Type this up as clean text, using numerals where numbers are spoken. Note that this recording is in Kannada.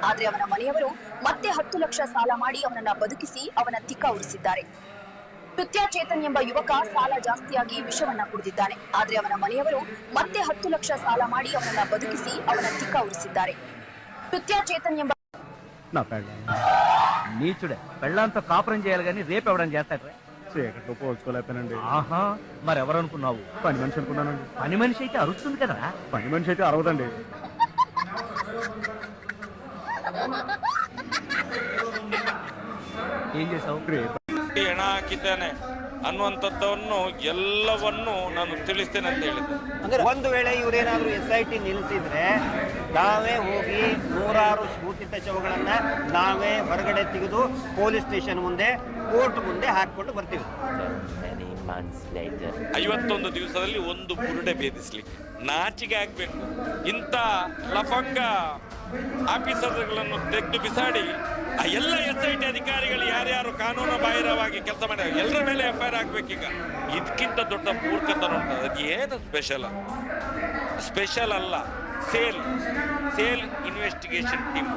ಆದ್ರೆ ಅವನ ಮನೆಯವರು ಮತ್ತೆ 10 ಲಕ್ಷ ಸಾಲ ಮಾಡಿ ಅವನನ್ನ ಬದುಕಿಸಿ ಅವನ ತಿಕ್ಕ ಉರಿಸಿದ್ದಾರೆ. ಕೃತ್ಯ ಚೇತನ್ ಎಂಬ ಯುವಕ ಸಾಲ ಜಾಸ್ತಿಯಾಗಿ ವಿಷವನ್ನ ಕುಡಿದಿದ್ದಾನೆ. ಆದ್ರೆ ಅವನ ಮನೆಯವರು ಮತ್ತೆ 10 లక్ష సాల ಮಾಡಿ ಅವನನ್ನ బతికిసి ಅವನ తిక్క ఉరిసిದ್ದಾರೆ. కృత్య చైతన్ ఎంబ నా పెళ్ళ నీచుడే పెళ్ళంతా కాపురం చేయాలి కానీ రేపు ఎవడని చేస్తాడు. చీకట్లో పోల్చుకోలేకపోయానండి. ఆహా, మరెవరు అనుకున్నావు? పని మనిషి అనుకున్నానండి. పని మనిషి అయితే అరుస్తుంది కదా. పని మనిషి అయితే అరవదండి. ఏం చేసావు? ಹೆಣ ಹಾಕಿದ್ದಾನೆ ಅನ್ನುವಂಥದ್ದನ್ನು ಎಲ್ಲವನ್ನು ನಾನು ತಿಳಿಸ್ತೇನೆ ಅಂತ ಹೇಳಿದ್ದೆ. ಒಂದು ವೇಳೆ ಇವರೇನಾದ್ರೂ SIT ನಿಲ್ಲಿಸಿದ್ರೆ ನಾವೇ ಹೋಗಿ ನೂರಾರು ಶೂಟಿತ ಶವಗಳನ್ನ ನಾವೇ ಹೊರಗಡೆ ತೆಗೆದು ಪೊಲೀಸ್ ಸ್ಟೇಷನ್ ಮುಂದೆ ಕೋರ್ಟ್ ಮುಂದೆ ಹಾಕಿಕೊಂಡು ಬರ್ತೀವಿ. 51 ದಿವಸದಲ್ಲಿ ಒಂದು ಬುರುಡೆ ಭೇದಿಸ್ಲಿಕ್ಕೆ ನಾಚಿಕೆ ಆಗ್ಬೇಕು. ಇಂಥ ಲಫಂಗ ಆಫೀಸರ್ಗಳನ್ನು ತೆಗೆದು ಬಿಸಾಡಿ ಆ ಎಲ್ಲ SIT ಅಧಿಕಾರಿಗಳು ಯಾರ್ಯಾರು ಕಾನೂನು ಬಾಹಿರವಾಗಿ ಕೆಲಸ ಮಾಡಿದ್ದಾರೆ ಎಲ್ಲರ ಮೇಲೆ FIR ಆಗ್ಬೇಕೀಗ. ಇದಕ್ಕಿಂತ ದೊಡ್ಡ ಮೂರ್ಖತನ ಉಂಟು. ಅದು ಏನು ಸ್ಪೆಷಲ್ ಅಲ್ಲ, ಸೇಲ್ ಇನ್ವೆಸ್ಟಿಗೇಷನ್ ಟೀಮ್